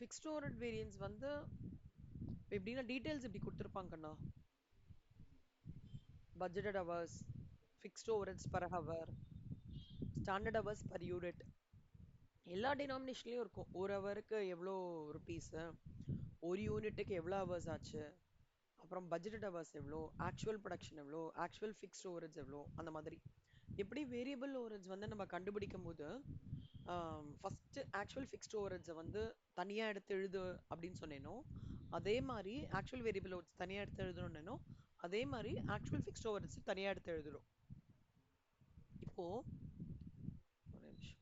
Fixed overhead variance வந்து எப்படின்னா details இப்படி கொடுத்துருப்பாங்கண்ணா. Budgeted hours, fixed overheads per hour, standard hours per unit. எல்லா டினாமினேஷன்லயும் இருக்கும். ஒரு ஹவருக்கு எவ்வளோ ருபீஸு, ஒரு யூனிட்டுக்கு எவ்வளோ ஹவர்ஸ் ஆச்சு, அப்புறம் பட்ஜெட்டட் ஹவர்ஸ் எவ்வளோ, ஆக்சுவல் ப்ரொடக்ஷன் எவ்வளோ, ஆக்சுவல் ஃபிக்ஸ்ட் ஓவரேஜ் எவ்வளோ, அந்த மாதிரி. எப்படி வேரியபிள் ஓவரேஜ் வந்து நம்ம கண்டுபிடிக்கும் போது ஃபர்ஸ்ட் ஆக்சுவல் ஃபிக்ஸ்ட் ஓவரேஜை வந்து தனியாக எடுத்து எழுது அப்படின்னு சொன்னேனோ, அதே மாதிரி ஆக்சுவல் வேரியபிள் ஓவரேஜ் தனியாக எடுத்து எழுதணும்னோ, அதே மாதிரி ஆக்சுவல் ஃபிக்ஸ்ட் ஓவரேஜ் தனியாக எடுத்து எழுதுறோம். இப்போ ஒரு நிமிஷம்.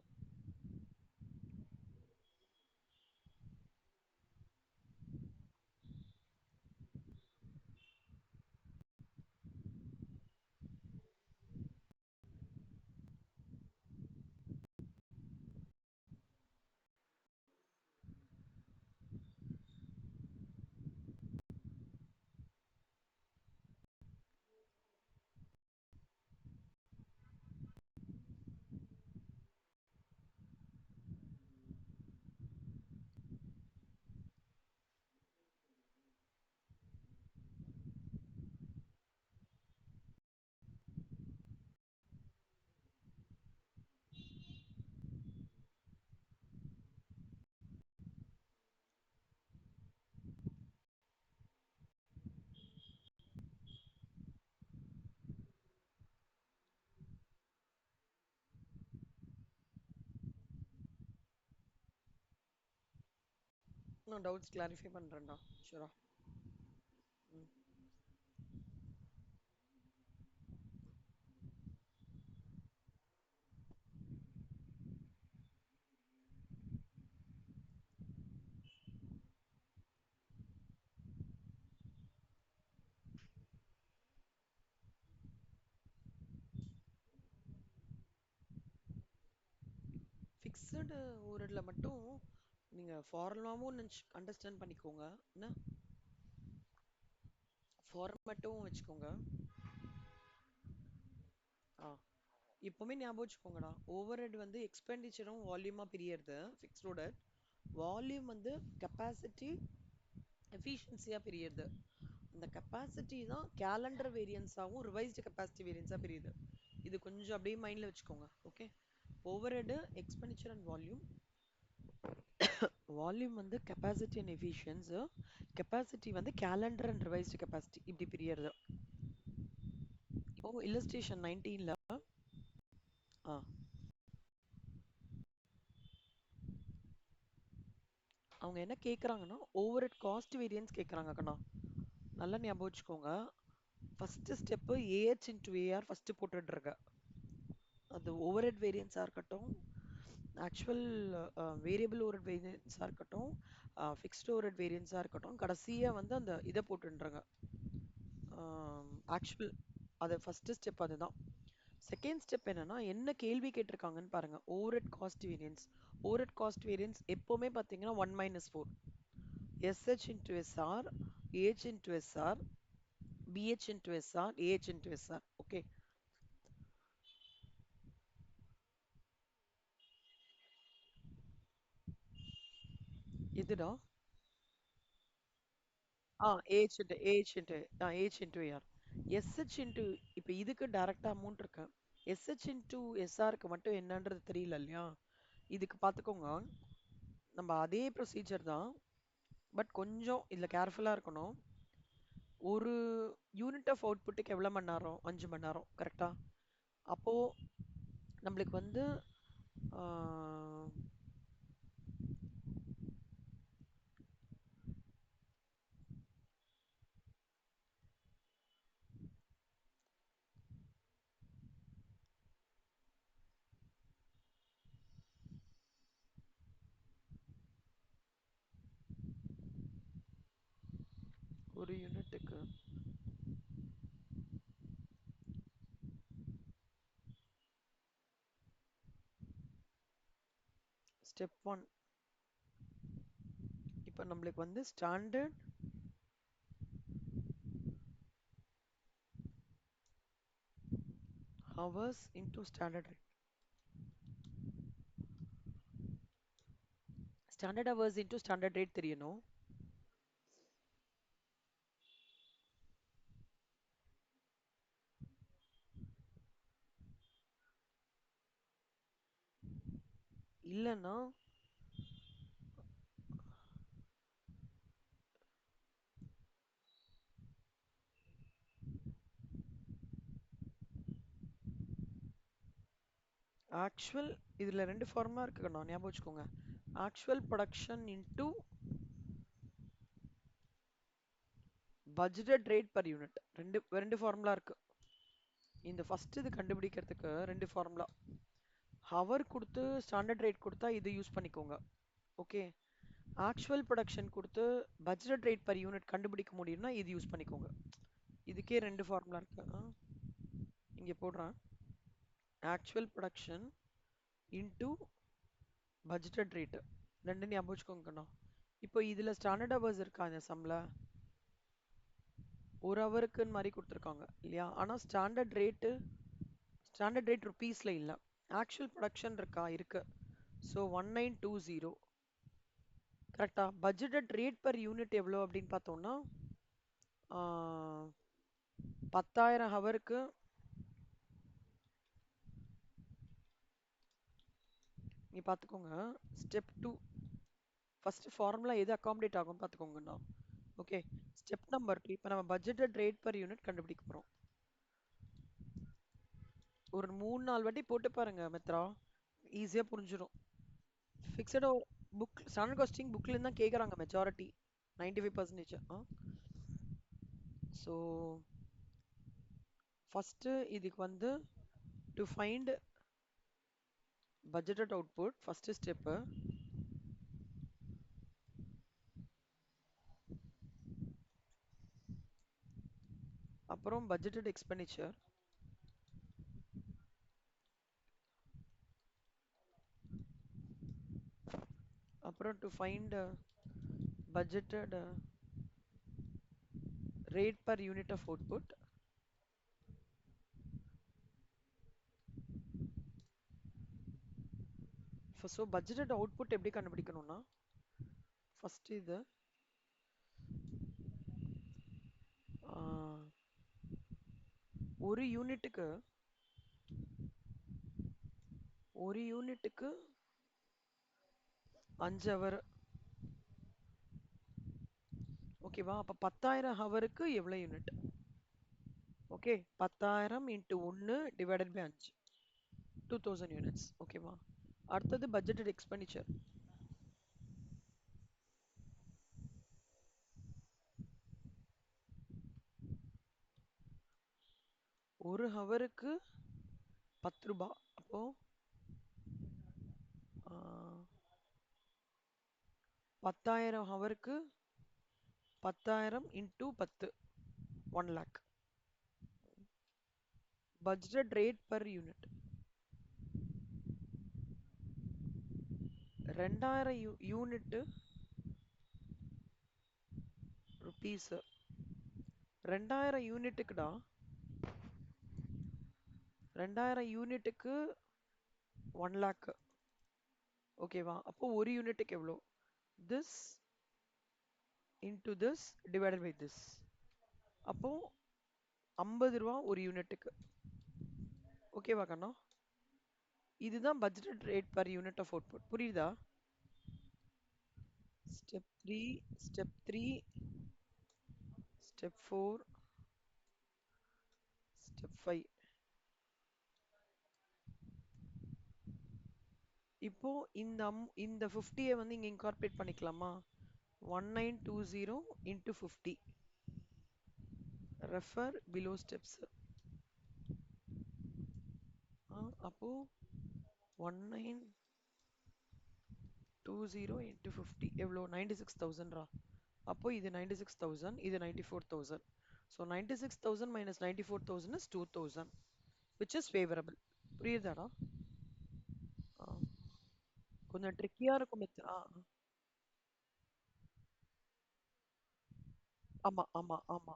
நான் டவுட்ஸ் கிளாரிஃபை பண்ணுறேன்டா. ஷூரா. ஃபிக்ஸடு ஓவர்ஹெட்ல மட்டும் நீங்கள் ஃபார்முலாவும் அண்டர்ஸ்டாண்ட் பண்ணிக்கோங்க. என்ன ஃபார்மேட்டும் வச்சுக்கோங்க. ஆ இப்போவுமே ஞாபகம் வச்சுக்கோங்கடா, ஓவர்ஹெட் வந்து எக்ஸ்பெண்டிச்சரும் வால்யூமாக பிரியறது ஃபிக்ஸ்டோட. வால்யூம் வந்து கெப்பாசிட்டி எஃபிஷியன்சியாக பிரியறது. அந்த கெப்பாசிட்டி தான் கேலண்டர் வேரியன்ஸாகவும் ரிவைஸ்டு கெப்பாசிட்டி வேரியன்ஸாக பிரியுது. இது கொஞ்சம் அப்படியே மைண்டில் வச்சுக்கோங்க. Okay. Overhead expenditure and volume. Volume வந்து கெப்பாசிட்டி அண்ட் எஃபிஷியன்ஸ், கெப்பாசிட்டி வந்து கேலண்டர் அண்ட் ரிவைஸ்டு கெப்பாசிட்டி இப்படி பிரியறது. இப்போ இல்லஸ்ட்ரேஷன் 19ல ஆ அவங்க என்ன கேட்குறாங்கன்னா ஓவர்ஹெட் காஸ்ட் வேரியன்ஸ் கேட்குறாங்க கண்ணா. நல்லா ஞாபகம் வச்சுக்கோங்க. First step AH into AR first போட்டுடுறங்க. அது ஓவர்ஹெட் வேரியன்ஸாக இருக்கட்டும், ஆக்சுவல் வேரியபிள் ஓவர்ஹெட் வேரியன்ஸாக இருக்கட்டும், ஃபிக்ஸ்டு ஓவர்ஹெட் வேரியன்ஸாக இருக்கட்டும், கடைசியாக வந்து அந்த இதை போட்டுன்றங்க. ஆக்சுவல் அது ஃபர்ஸ்ட் ஸ்டெப் அதுதான். செகண்ட் ஸ்டெப் என்னன்னா என்ன கேள்வி கேட்டிருக்காங்கன்னு பாருங்க. Overhead cost variance. Overhead cost variance எப்பவுமே பார்த்தீங்கன்னா 1 - 4 SH into SR, AH into SR, BH into SR, AH into SR. Okay. இதுடா. AH into AH into AH into AR. SH into இப்போ இதுக்கு டைரக்டா அமௌண்ட் இருக்கு. SH into SRக்கு மட்டும் என்னன்றது தெரியல இல்லையா? இதுக்கு பார்த்துக்கோங்க. நம்ம அதே ப்ரொசீஜர் தான். பட் கொஞ்சம் இதில் கேர்ஃபுல்லாக இருக்கணும். ஒரு யூனிட் ஆஃப் அவுட்புட்டுக்கு எவ்வளோ மணி நேரம்? 5 மணி நேரம். கரெக்டா? அப்போ நம்மளுக்கு வந்து ஆஹ், ஒரு யூனிட்டுக்கு ஸ்டெப் 1. இப்போ நம்மளுக்கு வந்து standard hours into standard standard hours into standard rate தெரியணும். இல்லைன்னா ஆக்சுவல் இதில் ரெண்டு ஃபார்முலா இருக்குண்ணா, ஞாபகம் வச்சுக்கோங்க. Actual production into budgeted rate per unit. ரெண்டு ரெண்டு ஃபார்முலா இருக்கு. இந்த ஃபர்ஸ்ட் இது கண்டுபிடிக்கிறதுக்கு ரெண்டு ஃபார்முலா. ஹவர் கொடுத்து ஸ்டாண்டர்ட் ரேட் கொடுத்தா இது யூஸ் பண்ணிக்கோங்க. ஓகே. ஆக்சுவல் ப்ரொடக்ஷன் கொடுத்து பட்ஜெட் ரேட் பர் யூனிட் கண்டுபிடிக்க முடியும்னா இது யூஸ் பண்ணிக்கோங்க. இதுக்கே ரெண்டு ஃபார்முலா இருக்கு. இங்கே போடுறேன். Actual production into budgeted rate ரெண்டு ஞாபகம் வச்சுக்கோங்கண்ணா. இப்போ இதில் ஸ்டாண்டர்ட் ஹவர்ஸ் இருக்கா இந்த சம்மில்? ஒரு ஹவருக்குன்னு மாதிரி கொடுத்துருக்காங்க இல்லையா? ஆனால் ஸ்டாண்டர்ட் ரேட் ருபீஸில் இல்லை. ஆக்சுவல் ப்ரொடக்ஷன் இருக்கா? இருக்கு. ஸோ 1920 கரெக்டா? பட்ஜெட்டட் ரேட் பர் யூனிட் எவ்வளோ அப்படின்னு பார்த்தோம்னா 10,000 ஹவருக்கு நீ பார்த்துக்கோங்க. ஸ்டெப் 2 ஃபர்ஸ்ட் ஃபார்முலா எது அகாமடேட் ஆகும் பார்த்துக்கோங்கண்ணா. ஓகே. ஸ்டெப் நம்பர் 2 இப்போ நம்ம பட்ஜெட்டட் ரேட் பர் யூனிட் கண்டுபிடிக்க போகிறோம். ஒரு 3-4 வாட்டி போட்டு பாருங்க மித்ரா, ஈஸியாக புரிஞ்சிடும். ஃபிக்ஸடோ புக் ஸ்டாண்டர்ட் காஸ்டிங் புக்லேருந்து தான் கேட்குறாங்க மெஜாரிட்டி, 95%. ஸோ ஃபஸ்ட்டு இதுக்கு வந்து to find budgeted output first step. அப்புறம் பட்ஜெட்டட் எக்ஸ்பெண்டிச்சர், அப்புறம் to find budgeted rate per unit of output. So budgeted output எப்படி கண்டுபிடிக்கணும்னா ஃபஸ்ட்டு இது ஒரு யூனிட்டுக்கு 5 ஹவர். ஓகேவா? அப்போ 10,000 ஹவருக்கு எவ்வளோ unit? Okay. 10,000 into 1 divided by 5, 2000 units. ஓகேவா? அடுத்தது பட்ஜெட்டட் எக்ஸ்பெண்டிச்சர். ஒரு ஹவருக்கு 10 ரூபாய். அப்போ 10,000 ஹவருக்கு 10,000 into 10, 1 lakh. Budget rate per unit 2000 unit rupees. 2000 யூனிட்டுக்குடா, 2000 யூனிட்டுக்கு 1 லேக். ஓகேவா? அப்போ ஒரு யூனிட்டுக்கு எவ்வளோ? This into this divided by this. அப்போ 50 ரூபா ஒரு யூனிட்டுக்கு. ஓகேவா கண்ணா? இதுதான் budget rate per unit of output. புரியுதா? Step 3, step 3, step 4, step 5. இப்போ இந்த 50-ஐ வந்து இங்க இன்கார்பரேட் பண்ணிக்கலாமா? 1920 into 50. Refer below steps. அப்போ 1920 into 50 எவ்வளோ? 96,000. அப்போ இது 96,000, இது 94,000. So 96,000 minus 94,000 is 2,000, which is favorable. புரியுதாடா? கொஞ்சம் ட்ரிக்கியா இருக்கும் மித்ரா. ஆமா ஆமா ஆமா.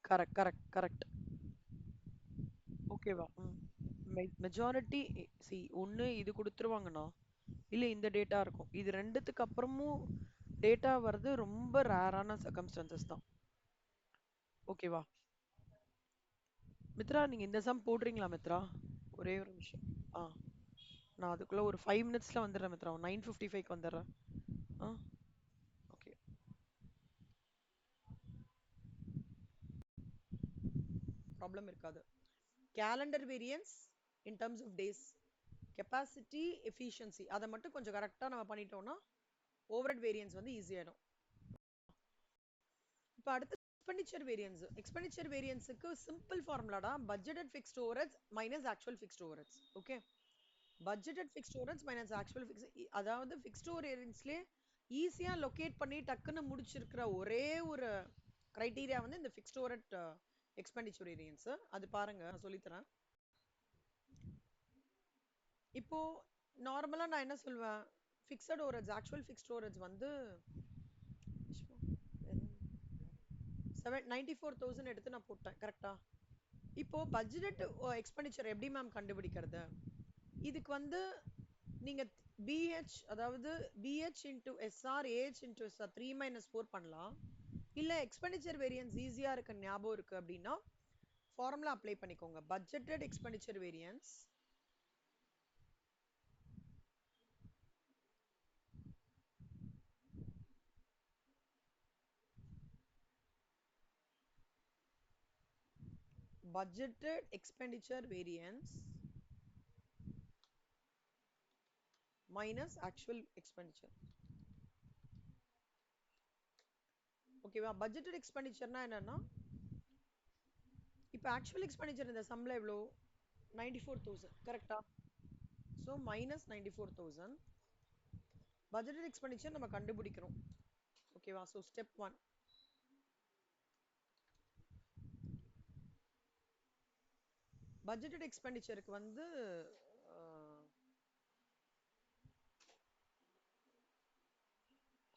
Correct correct correct. ஓகேவா? மெஜாரிட்டி சி ஒண்ணு இது கொடுத்துருவாங்கண்ணா, இல்ல இந்த டேட்டா இருக்கும். இது ரெண்டுத்துக்கு அப்புறமும் டேட்டா வர்றது ரொம்ப ரேரான சர்க்கம்ஸ்டான்சஸ் தான். ஓகேவா? மித்ரா, நீங்க இந்த சம் போடுறீங்களா மித்ரா? ஒரே ஒரு நிமிஷம். ஆ, நான் அதுக்குள்ள ஒரு 5 மினிட்ஸ்ல வந்துடுறேன் மித்ரா. 9:55க்கு வந்துடுறேன். ஆ, ஓகே. ப்ராப்ளம் இருக்காது. Calendar variance in terms of days, capacity, efficiency, அதை மட்டும் கொஞ்சம் கரெக்டாக நம்ம பண்ணிட்டோம்னா ஓவர்ஹெட் வேரியன்ஸ் வந்து ஈஸியாயிடும். இப்போ அடுத்து எக்ஸ்பெண்டிச்சர் வேரியன்ஸ். எக்ஸ்பெண்டிச்சர் வேரியன்ஸுக்கு சிம்பிள் ஃபார்முலாடா, budgeted fixed overheads minus actual fixed overheads. Okay, budgeted fixed overheads minus actual fix, அதாவது ஃபிக்ஸ்ட் ஓவர்ஹெட்ஸ்லயே ஈஸியா லொகேட் பண்ணி டக்குன்னு முடிச்சிருக்கிற ஒரே ஒரு கிரைட்டீரியா வந்து இந்த ஃபிக்ஸ்ட் ஓவர்ஹெட் எக்ஸ்பெண்டிச்சர் வேரியன்ஸ். அது பாருங்க, நான் சொல்லித்தரேன். இப்போ நார்மலா நான் என்ன சொல்வேன், fixed overheads, actual fixed overheads வந்து 94,000 எடுத்து நான் போட்டேன். கரெக்டா? இப்போ பட்ஜெட் எக்ஸ்பெண்டிச்சர் எப்படி மேம் கண்டுபிடிக்கிறது? இதுக்கு வந்து நீங்க பிஹெச், அதாவது BH into SR, AH into SR 3 - 4 பண்ணலாம். இல்ல எக்ஸ்பெண்டிச்சர் வேரியன்ஸ் ஈஸியா இருக்கு, ஞாபகம் இருக்கு அப்படின்னா ஃபார்முலா அப்ளை பண்ணிக்கோங்க. Budgeted expenditure variance budgeted expenditure variance minus actual expenditure. ஓகேவா? பட்ஜெட்டட் எக்ஸ்பெண்டிச்சர்னா என்னன்னா, இப்போ ஆக்சுவல் எக்ஸ்பெண்டிச்சர் இந்த சம்ல எவ்வளோ? 94,000. கரெக்டா? So minus 94,000. பட்ஜெட்டட் எக்ஸ்பெண்டிச்சர் நம்ம கண்டுபிடிக்கிறோம். ஓகேவா? ஸோ ஸ்டெப் 1, பட்ஜெட்டட் எக்ஸ்பெண்டிச்சருக்கு வந்து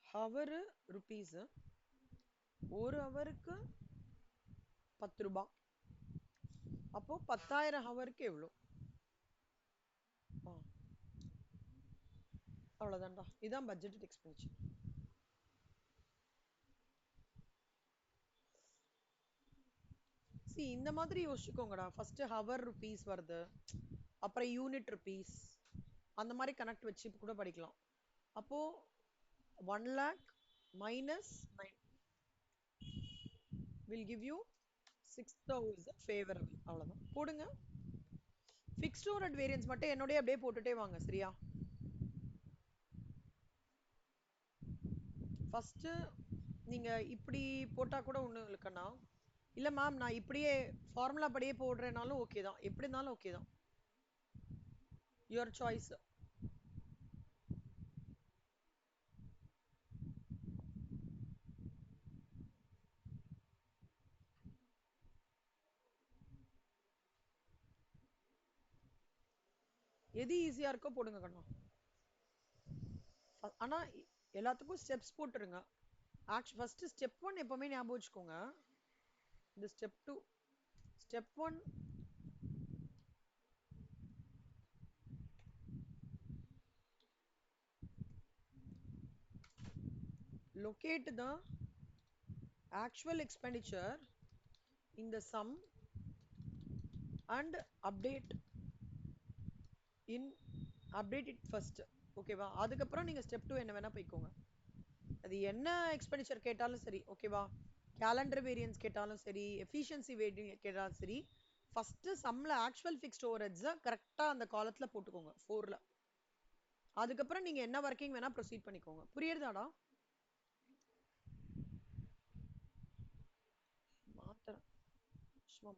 ஹவரு ருபீஸ், ஒரு ஹவருக்கு 10 ரூபாய். அப்போ 10,000 ஹவருக்கு எவ்வளோ? அவ்வளோதான்டா. இதுதான் பட்ஜெட்டட் எக்ஸ்பெண்டிச்சர். சி, இந்த மாதிரி யோசிச்சுக்கோங்கடா. ஃபர்ஸ்ட் ஹவர் ருபீஸ் வருது, அப்புறம் யூனிட் ருபீஸ், அந்த மாதிரி கனெக்ட் வச்சு கூட படிக்கலாம். அப்போ 1 lakh minus 9 will give you 6,000 favorable. அவ்வளவுதான், போடுங்க. ஃபிக்ஸ்ட் ஓவர்ஹெட் வேரியன்ஸ் மட்டும் என்னோடய அப்படியே போட்டுட்டே வாங்க, சரியா? ஃபர்ஸ்ட் நீங்க இப்படி போட்டா கூட ஒண்ணு இருக்குன்னா, இல்ல மேம் நான் இப்படியே ஃபார்முலா படியே போடுறேனாலும் ஓகே தான், எப்படி இருந்தாலும் ஓகே தான், யுவர் சாய்ஸ். எது ஈஸியா இருக்கோ போடுங்க கண்ணா. ஆனா எல்லாத்துக்கும் ஸ்டெப்ஸ் போட்டுருங்க. ஃபர்ஸ்ட் ஸ்டெப் 1 எப்பவுமே ஞாபகம் வச்சுக்கோங்க. இந்த step 2, step 1 locate the actual expenditure in the sum and update it first. ஓகேவா? அதுக்கப்புறம் நீங்க ஸ்டெப் 2 என்ன வேணா போய்க்கோங்க. அது என்ன எக்ஸ்பெண்டிச்சர் கேட்டாலும் சரி, ஓகேவா? கேலண்டர் வேரியன்ஸ் கேட்டாலும் சரி, எஃபிஷியன்சி வேரியன்ஸ் கேட்டாலும் சரி, ஃபர்ஸ்ட் சம்ல ஆக்சுவல் ஃபிக்ஸ்ட் ஓவர்ஹெட்ஸ் கரெக்டா அந்த காலத்துல போட்டுக்கோங்க, 4ல. அதுக்கப்புறம் நீங்க என்ன வர்க்கிங் வேணா ப்ரொசீட் பண்ணிக்கோங்க. புரியுறதாடா? மாத்திரம் சும்மா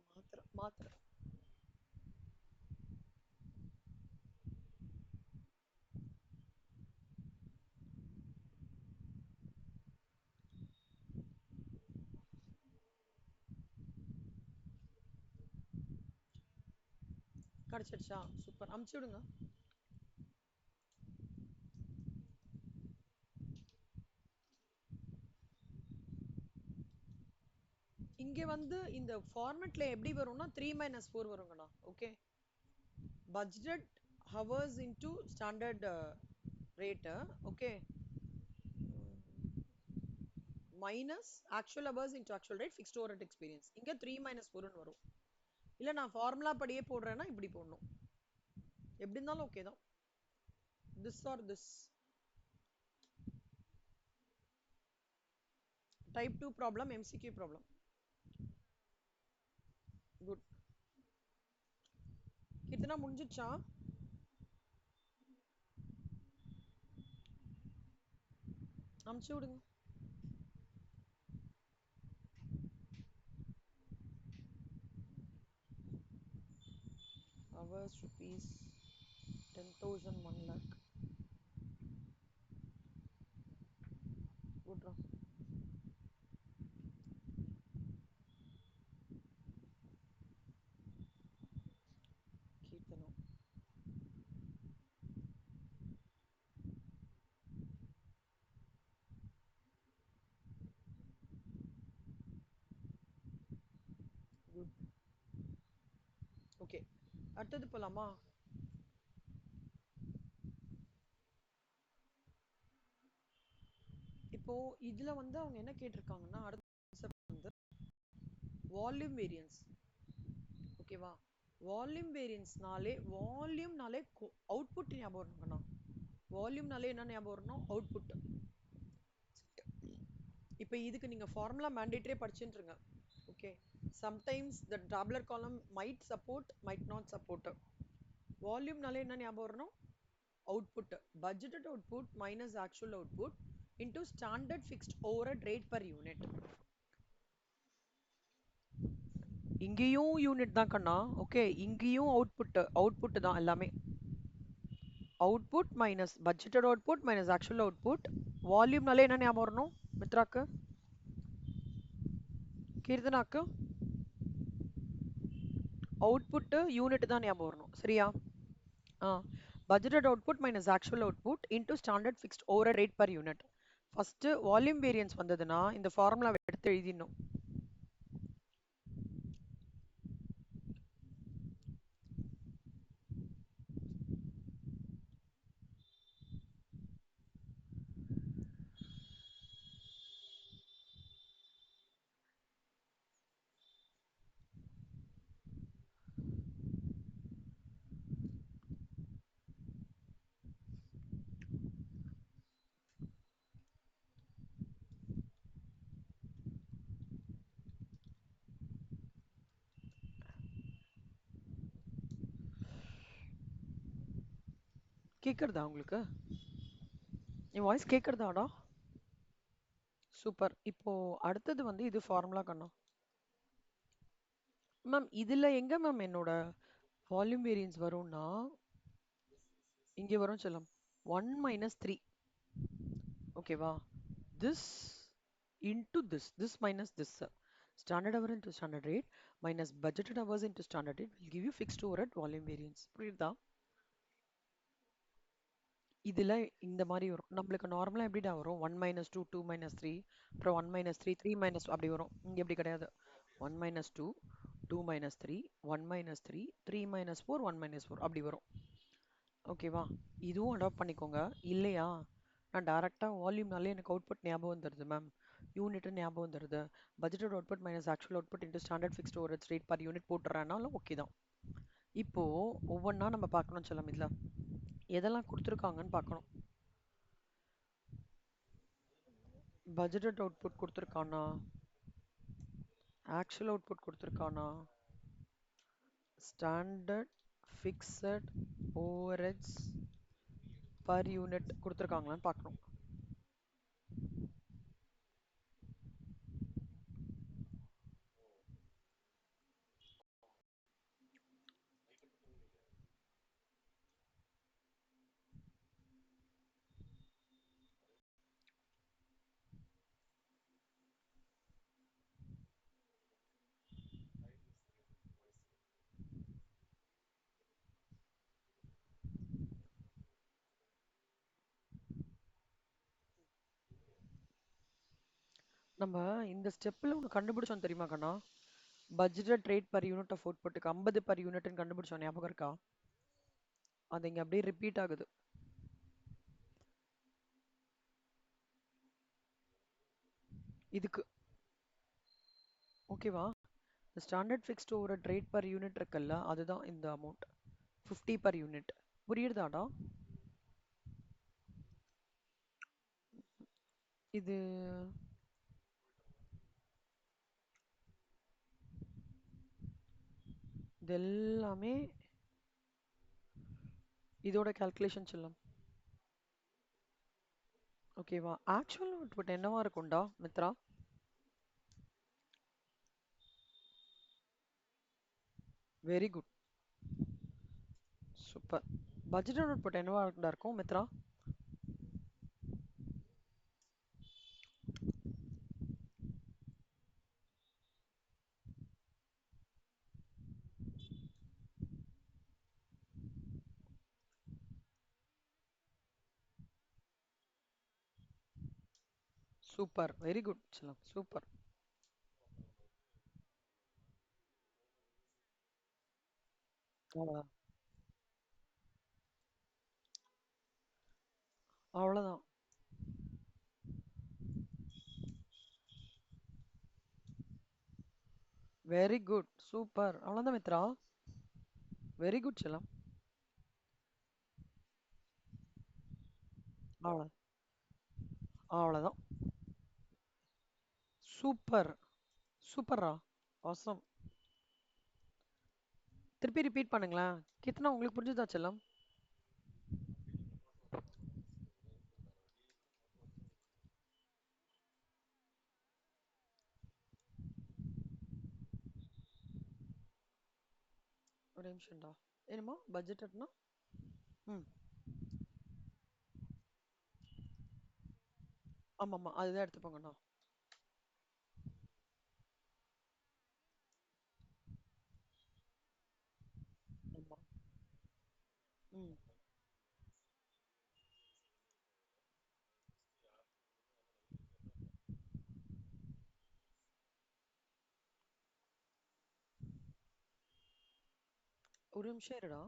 மாத்திரம் கிடைச்சிடுச்சா? சூப்பர், அமுச்சு விடுங்க. இங்க வந்து இந்த ஃபார்மட்ல எப்படி வரும்னா 3 - 4 வருங்கண்ணா. Okay, budgeted hours into standard rate, okay, minus actual hours into actual rate fixed overhead experience. இங்க 3 minus 4 ன்னு வரும். இல்ல நான் ஃபார்முலா படியே போடுறேன்னா இப்படி போடணும். எப்படி இருந்தாலும் ஓகே தான். This or this. Type 2 problem, MCQ problem. Good. கித்தனா முடிஞ்சிச்சா? அமுச்சு விடுங்க. Hours rupees 10,000 1 lakh. Good. Keerthana. Good. Okay, அடுத்தது போலாமா? இப்போ இதுல வந்து அவங்க என்ன கேட்டிருக்காங்கன்னா அடுத்த concept வந்து வால்யூம் வேரியன்ஸ். ஓகேவா? வால்யூம் வேரியன்ஸ்னாலே வால்யூம்னாலே அவுட்புட் ஞாபகம் இருக்கணும். வால்யூம்னாலே என்ன ஞாபகம் வரணும்? அவுட்புட். இப்போ இதுக்கு நீங்க ஃபார்முலா மேண்டேட்டரியே படிச்சுட்டுருங்க. Okay, sometimes the tabular column might support might not support. வால்யூம்னாலே என்ன ஞாபகம் வரணும்? Output. Budgeted output minus actual output into standard fixed overhead rate per unit. இங்கேயும் யூனிட் தான் கண்ணா. ஓகே, இங்கேயும் அவுட்புட் தான் எல்லாமே. Output minus budgeted output minus actual output. வால்யூம்னாலே என்ன ஞாபகம் வரணும் மித்ராக்கு? கீர்த்தனாக்கு அவுட்புட் யூனிட் தான் ஞாபகம் வரணும். சரியா? Budgeted output minus actual output into standard fixed over rate per unit. First volume variance வந்ததுன்னா இந்த ஃபார்முலாவை எடுத்து எழுதிடணும். கேட்குறதா உங்களுக்கு? என் வாய்ஸ் கேட்குறதாடா? சூப்பர். இப்போ அடுத்தது வந்து இது ஃபார்முலா கண்ணா. மேம் இதுல எங்க மேம் என்னோட வால்யூம் வேரியன்ஸ் வரும்னா இங்கே வரும் செல்லம். 1 minus 3. ஓகேவா? This into this minus this. Standard hour into standard rate minus budgeted hours into standard rate will give you fixed overhead volume variance. புரியுதா? இதுல இந்த மாதிரி வரும். நம்மளுக்கு நார்மலா எப்படிடா வரும்? 1 minus 2 2 minus 3 அப்புறம் 1 minus 3 3 minus 2 அப்படி வரும். இங்க எப்படி கிடையாது. 1 minus 2 2 minus 3 1 minus 3 3 minus 4 1 minus 4 அப்படி வரும். ஓகேவா? இதுவும் அடாப்ட் பண்ணிக்கோங்க. இல்லையா நான் டைரக்டா வால்யூம்னாலே எனக்கு அவுட்புட் ஞாபகம் வந்துடுது மேம். யூனிட் ஞாபகம் வந்துடுது. Budgeted output minus actual output into standard fixed overhead rate per unit போட்டுறேன்னாலும் ஓகே தான். இப்போ ஒவ்வொன்றா நம்ம பார்க்கணும் சொல்லம். இதுல எதெல்லாம் கொடுத்துருக்காங்கன்னு பார்க்கணும். பட்ஜெட்டட் அவுட்புட் கொடுத்துருக்கானா? ஆக்சுவல் அவுட்புட் கொடுத்துருக்கானா? Standard fixed overheads per unit கொடுத்துருக்காங்களான்னு பார்க்கணும். நம்ம இந்த ஸ்டெப்ல ஒன்று கண்டுபிடிச்சோம் தெரியுமா கண்ணா? Budgeted rate per unit of அவுட்புட்டுக்கு 50 பர் யூனிட்னு கண்டுபிடிச்சோம் ஞாபகம் இருக்கா? அது இங்க அப்படியே ரிப்பீட் ஆகுது. இதுக்கு ஓகேவா? ஸ்டாண்டர்ட் ஃபிக்ஸ்டு ஒரு ரேட் பர் யூனிட் இருக்குல்ல, அதுதான் இந்த அமௌண்ட். 50 per unit. புரியுறதாடா? இது இது எல்லாமே இதோட கால்குலேஷன் செல்லம். ஓகேவா? ஆக்சுவல் அவுட்புட் என்னவா இருக்கும்டா Mithra? Very good. Super. Budget output என்னவா இருக்கும் மித்ரா? சூப்பர். வெரி குட் செல்லம். சூப்பர். அவ்வளோதான். அவ்வளோதான். Very good. சூப்பர். அவ்வளோதான் மித்ரா. வெரி குட் செல்லம். அவ்வளோ அவ்வளோதான். சூப்பர். சூப்பர்ரா. ஆசம். திருப்பி ரிப்பீட் பண்ணுங்களேன். கித்தனா உங்களுக்கு புரிஞ்சுதா செல்லம்? ஒரு நிமிஷம்டா. என்னமோ பட்ஜெட்னா? ம். ஆமாம்மா. அதுதான் எடுத்துப்போங்கண்ணா. ஆமா. ம். ஒரு நிமிஷம் இருடா.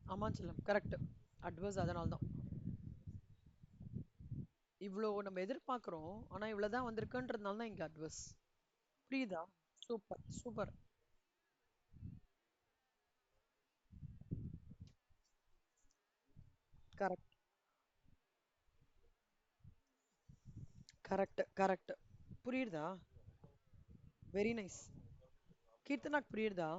ஆமா செல்லம். கரெக்ட். அட்வர்ஸ் அதனால தான். இவ்வளோ நம்ம எதிர்பார்க்குறோம். ஆனா இவ்வளோதான் வந்திருக்குன்றதுனால தான் இங்க அட்வர்ஸ். புரியுதா? Super. Super. Correct. Correct. Correct. புரியுதா? Very nice. கீர்த்தனாக்கு புரியுதா?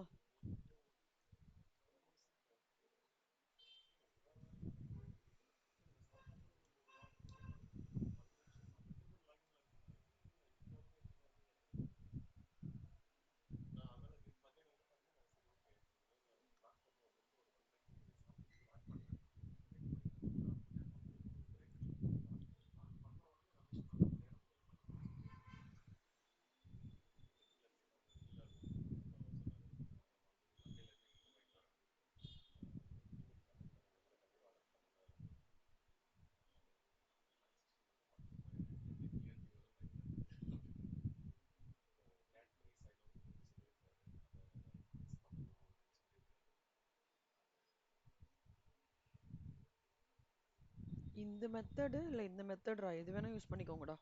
இந்த மெத்தடு இல்ல இந்த மெத்தட்ரா எது வேணா யூஸ் பண்ணிக்கோங்கடா.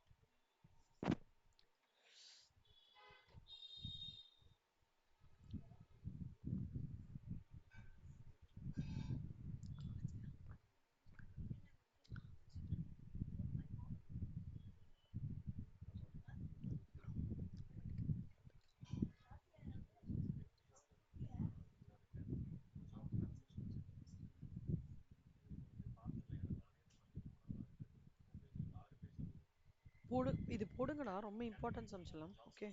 போடு, இது போடுங்கடா, ரொம்ப இம்பார்ட்டன்ஸ் அம்சலாம். ஓகே.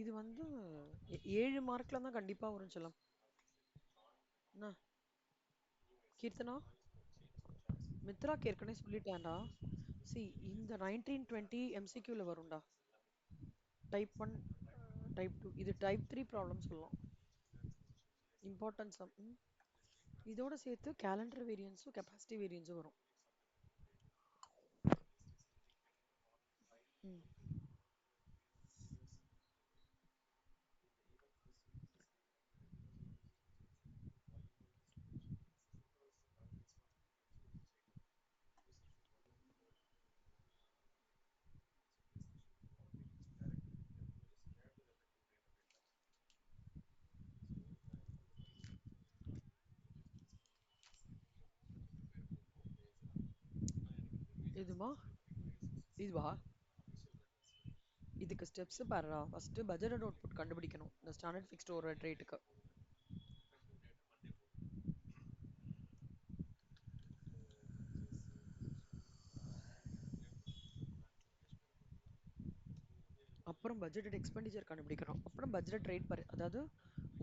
இது வந்து 7 மார்க்ல தான் கண்டிப்பா வரும் செல்லம். என்ன கீர்த்தனா? மித்ராக்கு ஏற்கனவே சொல்லிட்டேன்டா. சி, இந்த 1920 எம்சிக்யூல வரும்டா. டைப் 1, டைப் 2, இது டைப் 3 ப்ராப்ளம் சொல்லலாம். Importance some. இதோட சேர்த்து கேலண்டர் வேரியன்ஸும் கெப்பாசிட்டி வேரியன்ஸும் வரும். ம். இதுமா இதுவா? இதுக்கு ஸ்டெப்ஸ் பாருடா. ஃபர்ஸ்ட் பட்ஜெட்டட் அவுட்புட் கண்டுபிடிக்கணும் இந்த ஸ்டாண்டர்ட் ஃபிக்ஸ்ட் ஓவர் ரேட்டுக்கு. அப்புறம் பட்ஜெட்டட் எக்ஸ்பெண்டிச்சர் கண்டுபிடிக்கணும். அப்புறம் பட்ஜெட் ரேட் பாரு, அதாவது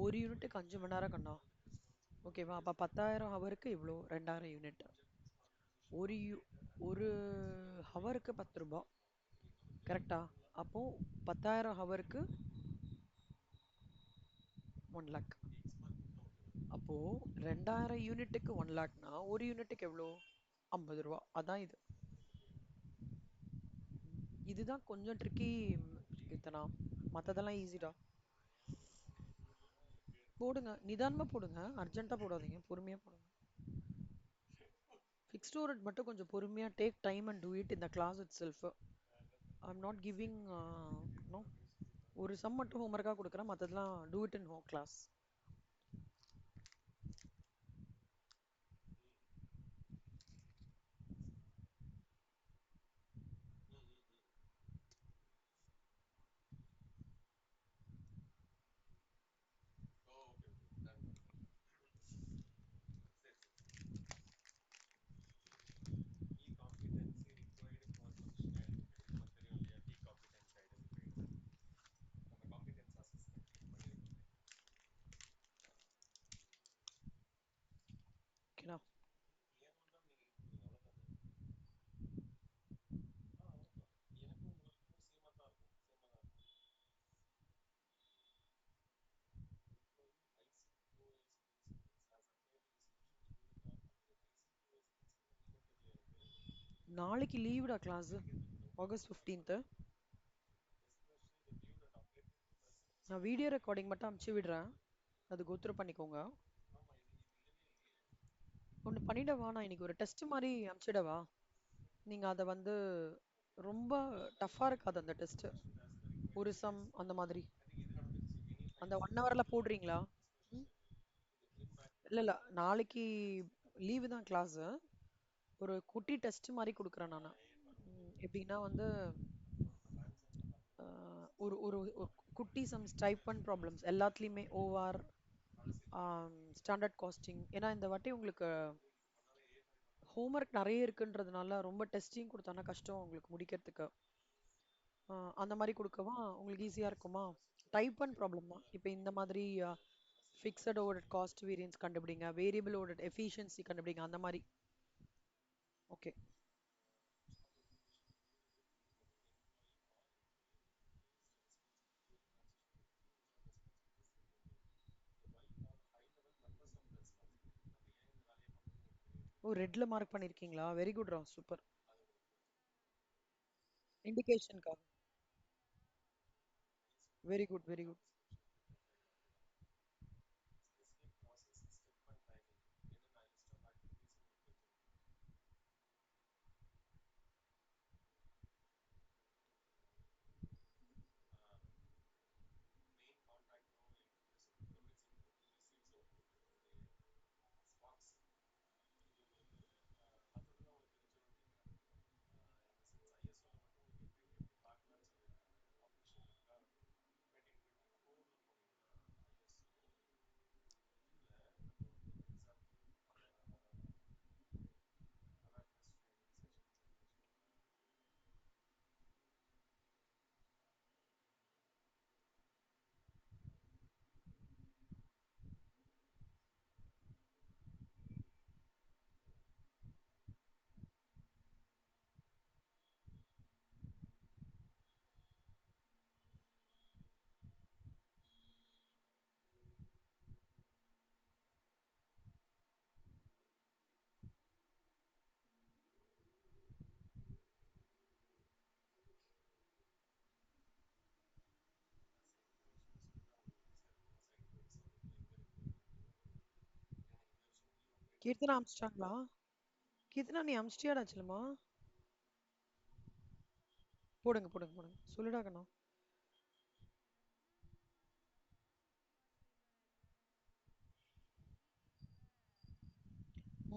ஒரு யூனிட்டுக்கு 5 மணி நேரம் கண்ணா. ஓகேவா? அப்போ 10,000 ஹவருக்கு இவ்வளோ 2000 யூனிட். ஒரு ஒரு ஹவருக்கு 10 ரூபா. கரெக்டா? அப்போ 10,000 ஹவருக்கு 1 லேக். அப்போ 2000 யூனிட்டுக்கு 1 லேக்னா ஒரு யூனிட்டுக்கு எவ்வளோ? 50 ரூபா. அதான் இது. இதுதான் கொஞ்சம் ட்ரிக்கி கீர்த்தனா. மற்றதெல்லாம் ஈஸிடா. போடுங்க, நிதானமா போடுங்க, அர்ஜென்ட்டா போடாதீங்க, பொறுமையா போடுங்க. ஃபிக்ஸ்ட் ஓவர் மட்டும் கொஞ்சம் பொறுமையா take time and do it இந்த class itself. I am not giving no. ஒரு சம் மட்டும் ஹோம்ஒர்க்காக கொடுக்குறேன், மற்றதெல்லாம் do it in home class. ஓகேண்ணா. நாளைக்கு லீவுடா கிளாஸ், ஆகஸ்ட் 15th. நான் வீடியோ ரெக்கார்டிங் மட்டும் அமுச்சு விடுறேன், அது கோத்ரூ பண்ணிக்கோங்க. ஒன்று பண்ணிடவா, நான் இன்னைக்கு ஒரு டெஸ்ட் மாதிரி அமுச்சிடவா? நீங்கள் அதை வந்து ரொம்ப டஃப்பாக இருக்காது அந்த டெஸ்ட்டு. ஒரு சம் அந்த மாதிரி அந்த 1 ஹவரில் போடுறீங்களா? ம். இல்லை இல்லை, நாளைக்கு லீவு தான் கிளாஸு. ஒரு குட்டி டெஸ்ட் மாதிரி கொடுக்குறேன் நான். எப்படின்னா வந்து ஒரு ஒரு ஒரு குட்டி சம்ஸ் டைப் ஒன் ப்ராப்ளம்ஸ் எல்லாத்துலேயுமே ஓஆர், ஸ்டாண்டர்ட் காஸ்டிங். ஏன்னா இந்த வாட்டி உங்களுக்கு ஹோம்ஒர்க் நிறைய இருக்குன்றதுனால ரொம்ப டெஸ்டிங் கொடுத்தானா கஷ்டம் உங்களுக்கு முடிக்கிறதுக்கு. அந்த மாதிரி கொடுக்கவா உங்களுக்கு ஈஸியாக இருக்குமா? டைப் ஒன் ப்ராப்ளம் தான். இப்போ இந்த மாதிரி ஃபிக்ஸட் ஓவர்ஹெட் காஸ்ட் வேரியன்ஸ் கண்டுபிடிங்க, வேரியபிள் ஓவர்ஹெட் எஃபிஷியன்சி கண்டுபிடிங்க, அந்த மாதிரி. ஓகே. ஓ, ரெட்ல மார்க் பண்ணியிருக்கீங்களா? வெரி குட்ரா, சூப்பர். இண்டிகேஷனுக்காக. Very good, very good. கீர்த்தனா அமிச்சிட்டாங்களா? கீர்த்தனா நீ அமிச்சிட்டியாடா செல்லமா? போடுங்க போடுங்க போடுங்க, சொல்லுடா கண்ணா.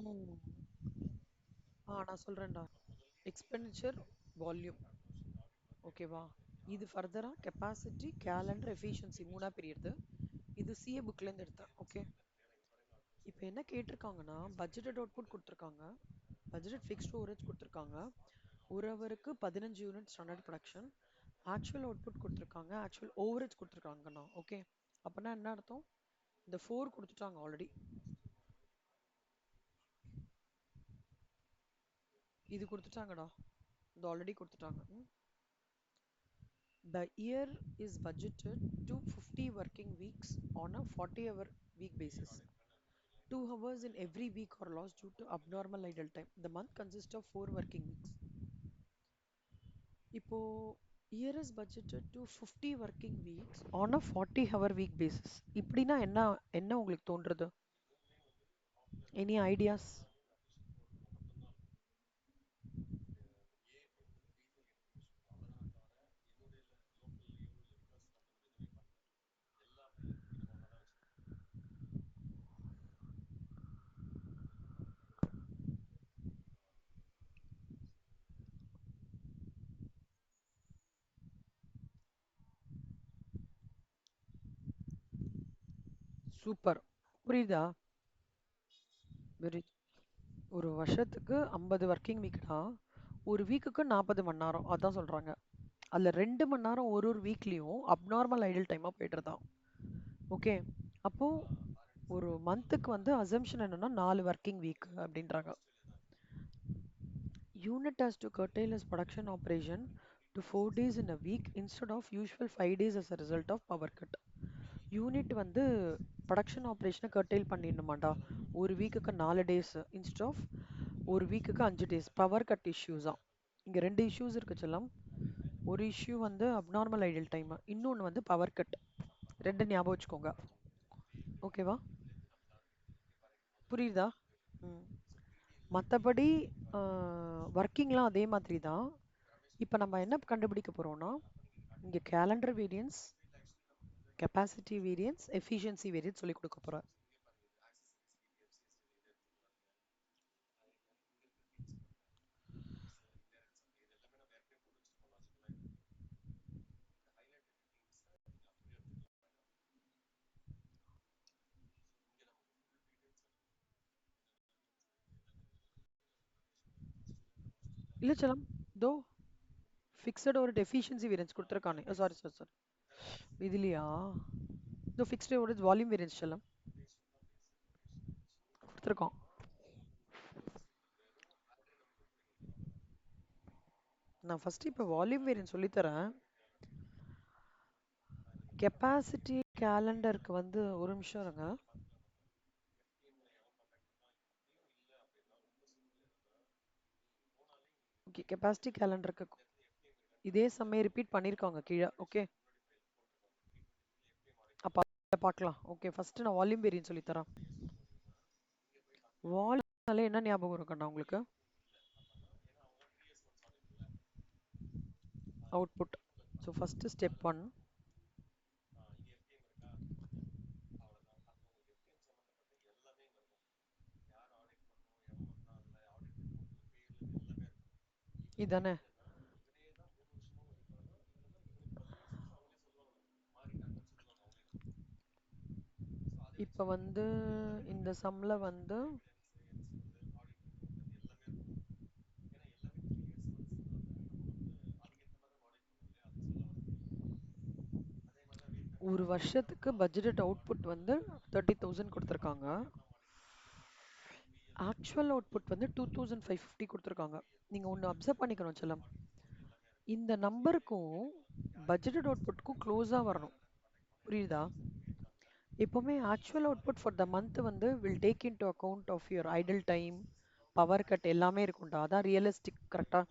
ம். நான் சொல்றேன்டா. எக்ஸ்பெண்டிச்சர் வால்யூம், ஓகேவா? இது ஃபர்தரா கெப்பாசிட்டி கேலண்டர் எஃபிஷியன்சி மூணா பிரியுது. இது சிஏ புக்லேருந்து எடுத்தேன், ஓகே? இப்போ என்ன கேட்டிருக்காங்கன்னா, பட்ஜெட்டட் அவுட்புட் கொடுத்துருக்காங்க, பட்ஜெட்டட் ஃபிக்ஸ்ட் ஓவரேஜ் கொடுத்துருக்காங்க, ஒரு ஹவருக்கு 15 unit standard production, actual output கொடுத்துருக்காங்க, ஆக்சுவல் ஓவரேஜ் கொடுத்துருக்காங்கண்ணா, ஓகே? அப்போனா என்ன அர்த்தம்? இந்த ஃபோர் கொடுத்துட்டாங்க ஆல்ரெடி. இது கொடுத்துட்டாங்கடா, இது ஆல்ரெடி கொடுத்துட்டாங்க. The year is budgeted to 50 working weeks on a 40-hour week basis. 2 hours in every week are lost due to abnormal idle time. The month consists of 4 working weeks. இப்போ year is budgeted to 50 working weeks on a 40-hour week basis. இப்படின்னா என்ன என்ன உங்களுக்கு தோன்றது? Any ideas? Super. புரியுதா? Very. ஒரு வருஷத்துக்கு 50 working வீக்னா ஒரு வீக்குக்கு 40 மணி நேரம் அதான் சொல்றாங்க. அதில் 2 மணி நேரம் ஒரு ஒரு வீக்லேயும் அப்நார்மல் ஐடில் டைமாக போய்ட்டுருதான், ஓகே? அப்போ ஒரு மந்த்துக்கு வந்து அசம்ஷன் என்னன்னா 4 ஒர்க்கிங் வீக் அப்படின்றாங்க. Unit has to curtail its production operation to 4 days in a week instead of usual 5 days as a result of power cut. Unit வந்து ப்ரொடக்ஷன் ஆப்ரேஷனை கர்டெயில் பண்ணிடணுமாண்டா, ஒரு வீக்குக்கு 4 டேஸ் இன்ஸ்ட் ஆஃப் ஒரு வீக்குக்கு 5 டேஸ். பவர் கட் இஷ்யூஸ் தான் இங்கே. ரெண்டு issues இருக்கு செல்லம். ஒரு இஷ்யூ வந்து அப்நார்மல் ஐடியல் டைம், இன்னொன்று வந்து பவர் கட். ரெண்டு ஞாபகம் வச்சுக்கோங்க, ஓகேவா? புரியுதா? ம். மற்றபடி ஒர்க்கிங்லாம் அதே மாதிரி தான். இப்போ நம்ம என்ன கண்டுபிடிக்க போகிறோம்னா, இங்கே calendar variance, capacity variance, efficiency variance சொல்லி கொடுக்க போகிறேன். இல்லை செல்லம், தோ ஃபிக்ஸட் ஒரு எஃபிஷியன்சி வேரியன்ஸ் கொடுத்துருக்கானே, சாரி சாரி சாரி, இதுலையா? இதோ ஃபிக்ஸ்டு ஒரு வால்யூம் வேரியன்ஸ் செல்லம் கொடுத்துருக்கோம். நான் ஃபஸ்ட்டு இப்போ வால்யூம் வேரியன்ஸ் சொல்லித்தரேன். கெப்பாசிட்டி கேலண்டருக்கு வந்து ஒரு நிமிஷம் இருங்க. ஓகே, கெப்பாசிட்டி கேலண்டருக்கு இதே சமயம் ரிப்பீட் பண்ணியிருக்காங்க கீழே, ஓகே? அப்போ பார்க்கலாம், ஓகே? ஃபஸ்ட்டு நான் வால்யூம் வேரியன்ஸ் சொல்லித்தரேன். வால்யூம்னாலே என்ன ஞாபகம் இருக்குண்ணா உங்களுக்கு? Output. So first step one, இதானே? இப்போ வந்து இந்த சம்மில் வந்து ஒரு வருஷத்துக்கு பட்ஜெட் அவுட்புட் வந்து 30,000 கொடுத்துருக்காங்க. ஆக்சுவல் அவுட்புட் வந்து 2,550 கொடுத்துருக்காங்க. நீங்கள் ஒன்று அப்சர்வ் பண்ணிக்கணும் செல்லம், இந்த நம்பருக்கும் பட்ஜெட்டட் அவுட்புட்க்கும் க்ளோஸாக வரணும், புரியுதா? எப்போவுமே actual output for the month வந்து will take into account of your idle time, power cut எல்லாமே இருக்கும்டா, அதான் ரியலிஸ்டிக், கரெக்டாக?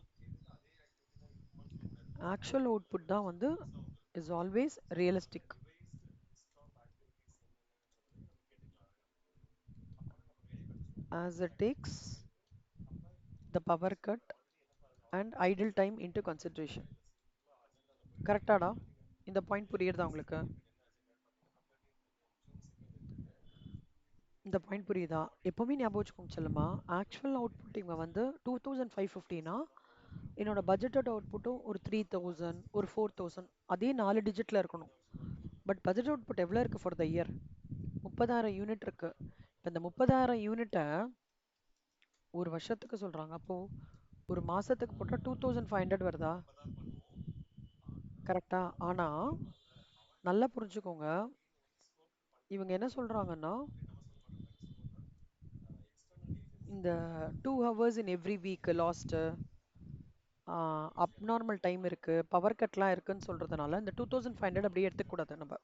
ஆக்சுவல் அவுட்புட் தான் வந்து is always realistic. as it takes the power cut and idle time into consideration. கரெக்டாடா? இந்த point புரியுறதா உங்களுக்கு? இந்த பாயிண்ட் புரியுதா? எப்பவுமே ஞாபகம் வச்சுக்கோங்க செல்லம்மா. ஆக்சுவல் அவுட்புட் இவங்க வந்து 2550னா என்னோட பட்ஜெட்டட் அவுட்புட்டும் ஒரு 3000 ஒரு 4000 அதே 4 டிஜிட்ல இருக்கணும். பட் பட்ஜெட் அவுட்புட் எவ்வளோ இருக்கு ஃபார் த இயர்? 30,000 யூனிட் இருக்கு. இப்போ இந்த 30,000 யூனிட்டை ஒரு வருஷத்துக்கு சொல்றாங்க. அப்போ ஒரு மாசத்துக்கு போட்டா 2500 வருதா? கரெக்டா? ஆனா நல்லா புரிஞ்சுக்கோங்க. இவங்க என்ன சொல்றாங்கன்னா இந்த 2 hours in every week last abnormal time இருக்கு, பவர் கட்லாம் இருக்குன்னு சொல்றதுனால இந்த 2500 அப்படியே எடுத்துக்கூடாது. நம்ம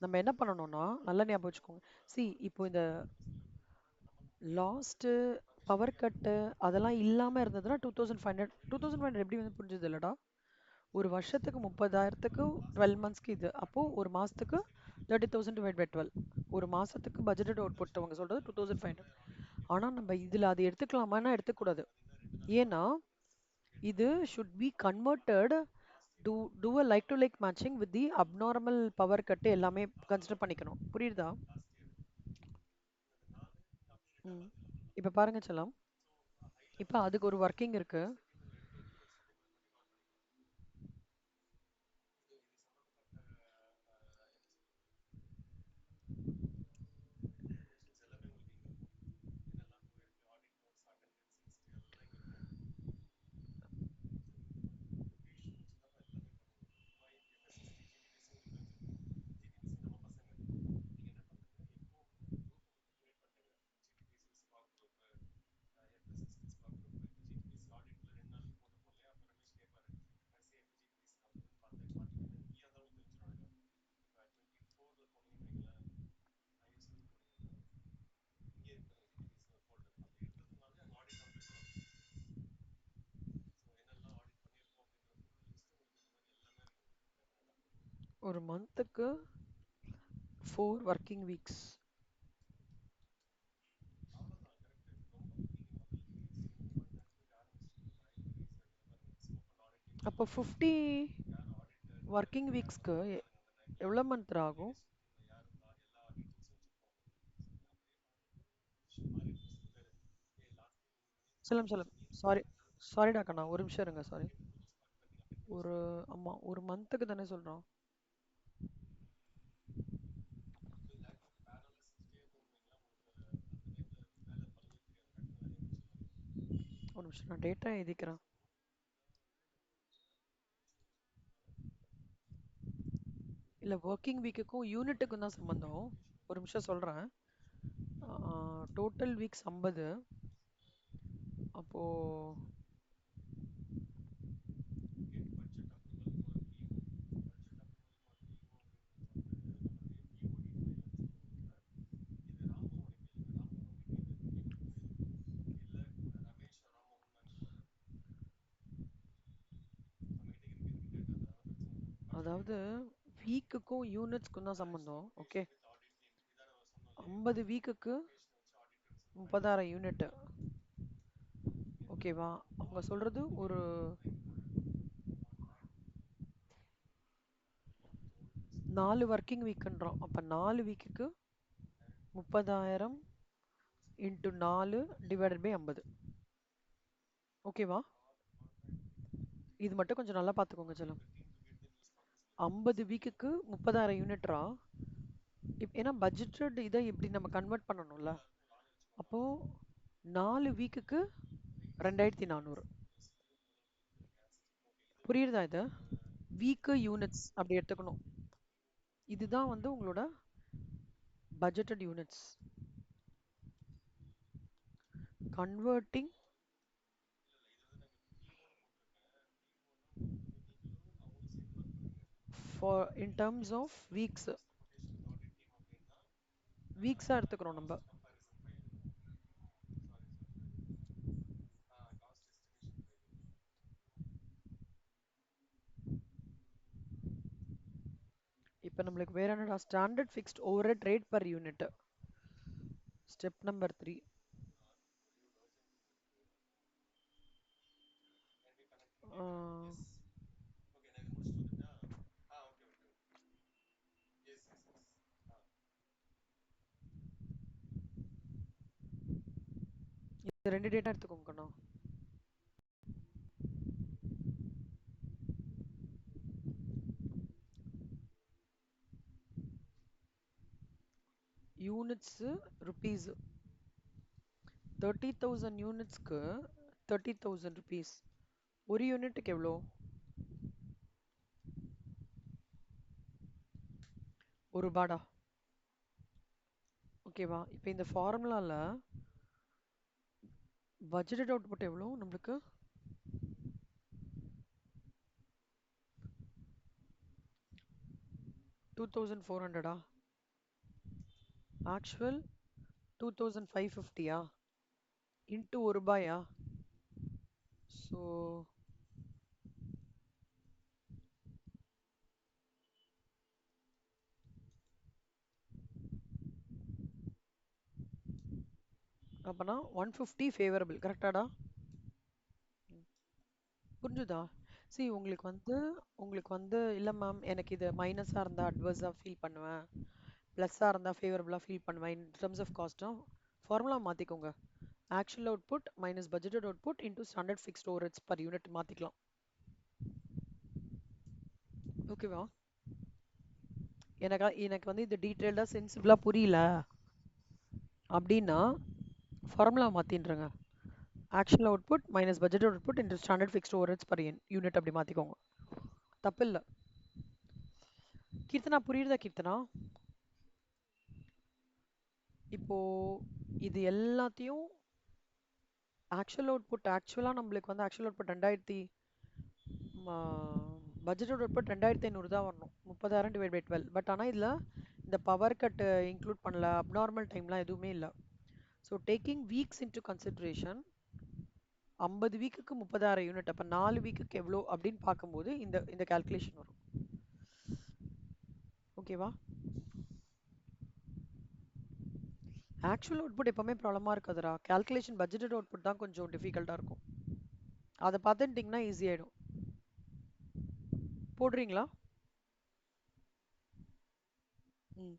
நம்ம என்ன பண்ணணும்னா நல்லா ஞாபகம் வச்சுக்கோங்க. சி இப்போ இந்த லாஸ்ட்டு பவர் கட்டு அதெல்லாம் இல்லாமல் இருந்ததுன்னா 2500 2500 எப்படி வந்து புரிஞ்சது இல்லடா? ஒரு வருஷத்துக்கு 30,000க்கு 12 மந்த்ஸ்க்கு இது அப்போது ஒரு மாதத்துக்கு 30,000 டிவைட் பை 12. ஒரு மாதத்துக்கு பட்ஜெட்டட் அவுட் போட்டவங்க சொல்கிறது 2500. ஆனால் நம்ம இதில் அது எடுத்துக்கலாமான்னா எடுத்துக்கூடாது. ஏன்னா இது should be converted to to a like to like matching with the abnormal power cut எல்லாமே கன்சிடர் பண்ணிக்கணும். புரியுதா? ம். இப்போ பாருங்க செல்லம். இப்போ அதுக்கு ஒரு ஒர்க்கிங் இருக்கு. ஒரு மந்த்துக்கு 4 ஒர்க்கிங் வீக்ஸ். அப்போ 50 ஒர்க்கிங் வீக்ஸ்க்கு எவ்வளோ மந்த் ஆகும்? செல்லம் செல்லம் சாரி, சாரிடா கண்ணா, ஒரு நிமிஷம் இருங்க. சாரி. ஒரு ஆமாம், ஒரு மந்த்துக்கு தானே சொல்கிறோம். ஒரு நிமிஷம் நான் டேட்டா எழுதிக்கிறேன். இல்லை, ஒர்க்கிங் வீக்குக்கும் யூனிட்டுக்கும் தான் சம்மந்தம். ஒரு நிமிஷம் சொல்கிறேன். Total weeks 50. அப்போது அதாவது வீக்குக்கும் யூனிட்ஸ்க்கும் தான் சம்மந்தம். ஓகே, 50 வீக்குக்கு 30,000 யூனிட்டு. ஓகேவா? அவங்க சொல்கிறது ஒரு 4 ஒர்க்கிங் வீக்குன்றோம். அப்போ 4 வீக்குக்கு 30,000 இன்ட்டு 4 டிவைடட் பை 50. ஓகேவா? இது மட்டும் கொஞ்சம் நல்லா பார்த்துக்கோங்க செல்லம். 50 வீக்குக்கு 30,000 யூனிட்ரா? ஏன்னா பட்ஜெட்டட் இதை இப்படி நம்ம கன்வெர்ட் பண்ணணும்ல. அப்போது 4 வீக்குக்கு 2400. புரியுறதா இது? வீக்கு யூனிட்ஸ் அப்படி எடுத்துக்கணும். இதுதான் வந்து உங்களோட budgeted units. Converting for in terms of weeks. வீக்ஸாக எடுத்துக்கிறோம் நம்ம. இப்போ நம்மளுக்கு வேற என்னடா? Standard fixed over rate per unit. Step number 3. ஆ, இது ரெண்டு டேட்டா எடுத்துக்கோங்க கண்ணா. யூனிட்ஸ் ருபீஸ் 30,000 யூனிட்ஸ்க்கு 30,000 ருபீஸ். ஒரு யூனிட்டுக்கு எவ்வளோ? ஒரு ரூபாடா. ஓகேவா? இப்போ இந்த ஃபார்முலால பட்ஜெட்டட் அவுட்புட் எவ்வளோ நம்மளுக்கு? 2,400ஆ? ஆக்சுவல் 2,550யா? இன்ட்டு ஒரு ரூபாயா? ஸோ அப்போனா 150 ஃபேவரபிள் கரெக்டாடா? புரிஞ்சுதா? see உங்களுக்கு வந்து இல்லை மேம் எனக்கு இது மைனஸாக இருந்தால் அட்வர்ஸாக ஃபீல் பண்ணுவேன், ப்ளஸ்ஸாக இருந்தால் ஃபேவரபுளாக ஃபீல் பண்ணுவேன் இன் டர்ம்ஸ் ஆஃப் காஸ்ட்டும் ஃபார்முலா மாற்றிக்கோங்க. Actual output minus budgeted output into standard fixed overheads per unit மாற்றிக்கலாம். ஓகேவா? எனக்கு எனக்கு வந்து இது டீட்டெயில்டாக சென்சிபிளாக புரியல அப்படின்னா ஃபார்முலா மாற்றின்றங்க. Actual output minus budget output into standard fixed overheads per unit அப்படி மாற்றிக்கோங்க. தப்பு இல்லை. கீர்த்தனா புரியுதா கீர்த்தனா? இப்போ இது எல்லாத்தையும் ஆக்சுவல் அவுட்புட் ஆக்சுவலாக நம்மளுக்கு வந்து ஆக்சுவல் அவுட்புட் 2000, பட்ஜெட்டோட அவுட்புட் 2500 தான் வரணும். 30,000 டிவைட் பை 12. பட் ஆனால் இதில் இந்த பவர் கட் இன்க்ளூட் பண்ணல, அப்நார்மல் டைம்லாம் எதுவுமே இல்லை. So taking weeks into consideration 50 வீக்குக்கு 30,000 யூனிட், அப்போ 4 வீக்குக்கு எவ்வளோ அப்படின்னு பார்க்கும்போது இந்த இந்த கால்குலேஷன் வரும். ஓகேவா? ஆக்சுவல் அவுட்புட் எப்பவுமே ப்ராப்ளமாக இருக்காதுடா. கால்குலேஷன் பட்ஜெட்டட் அவுட்புட் தான் கொஞ்சம் டிஃபிகல்ட்டாக இருக்கும். அதை பார்த்துட்டிங்கன்னா ஈஸியாகிடும். போடுறீங்களா? ம்.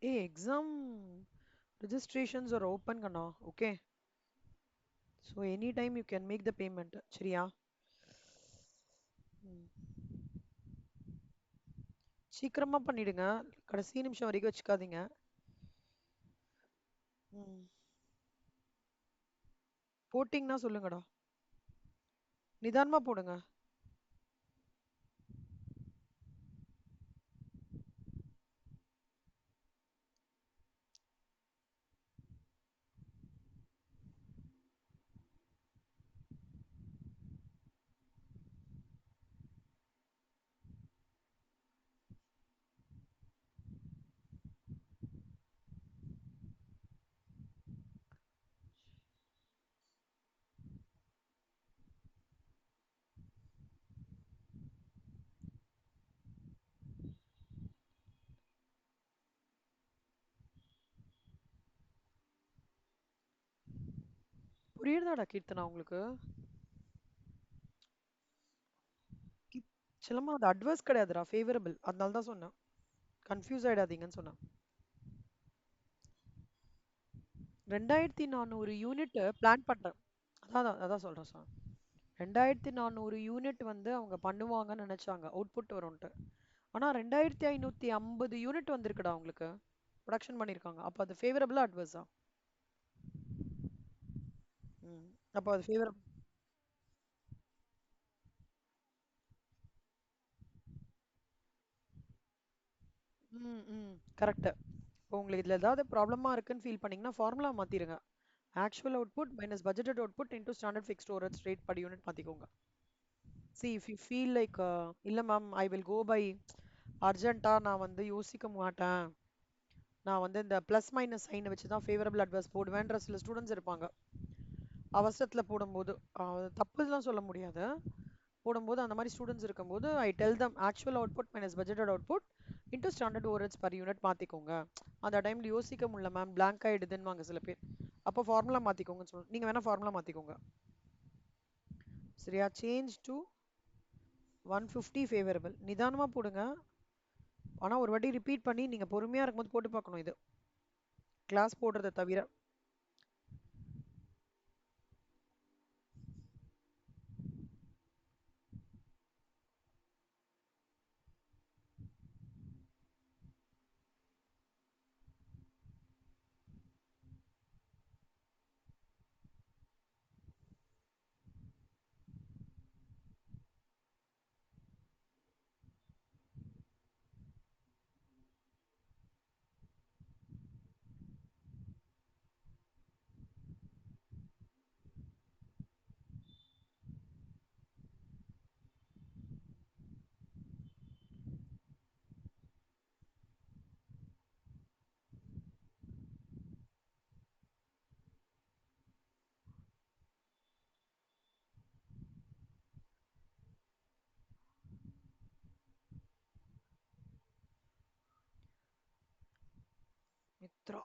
Hey, exam registrations are open, Kana. Okay. So anytime you can make the payment. சரியா? ம். சீக்கிரமா பண்ணிடுங்க. கடைசி நிமிஷம் வரைக்கும் வச்சுக்காதீங்க. ம். போட்டிங்கன்னா சொல்லுங்கடா. நிதானமா போடுங்க. புரியுதாடா கீர்த்தனா உங்களுக்கு? கீ- சிலம்மா அது அட்வர்ஸ் கிடையாதுடா, ஃபேவரபிள். அதனால தான் சொன்னேன். கன்ஃபியூஸ் ஆயிடாதீங்கன்னு சொன்னேன். 2400 யூனிட் பிளான் பண்றேன். அதான் சொல்றேன் சார். 2400 யூனிட் வந்து அவங்க பண்ணுவாங்கன்னு நினைச்சாங்க, அவுட்புட் வரும்ன்ட்டு. ஆனா 2550 யூனிட் வந்திருக்குடா உங்களுக்கு. ப்ரொடக்ஷன் பண்ணியிருக்காங்க. அப்போ அது ஃபேவரபிளா அட்வர்ஸா? ம். அப்போ அது ஃபேவர். ம் ம் கரெக்ட். இப்போ உங்களுக்கு இதில் ஏதாவது ப்ராப்ளமாக இருக்குன்னு ஃபீல் பண்ணீங்கன்னா ஃபார்முலா மாற்றிடுங்க. Actual output minus budgeted output into standard fixed overheads rate per unit மாற்றிக்கோங்க. See if you feel like இல்லை ma'am I will go by அர்ஜென்ட்டாக நான் வந்து யோசிக்க மாட்டேன், நான் வந்து இந்த ப்ளஸ் மைனஸ் சைனை வச்சு தான் ஃபேவரபிள் அட்வைஸ் போடுவேன்ற சில ஸ்டூடெண்ட்ஸ் இருப்பாங்க. அவசரத்தில் போடும்போது தப்புலாம் சொல்ல முடியாது. போடும்போது அந்த மாதிரி ஸ்டூடெண்ட்ஸ் இருக்கும்போது I tell them actual output minus budgeted output into standard overheads per unit மாற்றிக்கோங்க. அந்த டைமில் யோசிக்க முடியல மேம், பிளாங்க் ஆகிடுதுன்னு வாங்க சில பேர். அப்போ ஃபார்முலா மாற்றிக்கோங்கன்னு சொல்லுங்கள். நீங்கள் வேணால் ஃபார்முலா மாற்றிக்கோங்க. சரியா? Change to 150 favourable. நிதானமாக போடுங்க. ஆனால் ஒரு வாட்டி ரிப்பீட் பண்ணி நீங்கள் பொறுமையாக இருக்கும்போது போட்டு பார்க்கணும் இது, கிளாஸ் போடுறத தவிர. மித்ரா.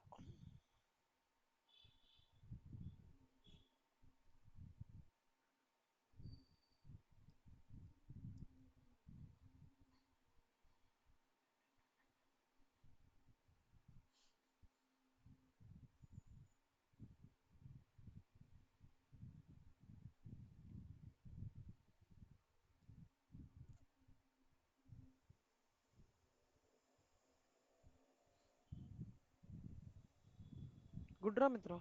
குட்ரா மித்ரா.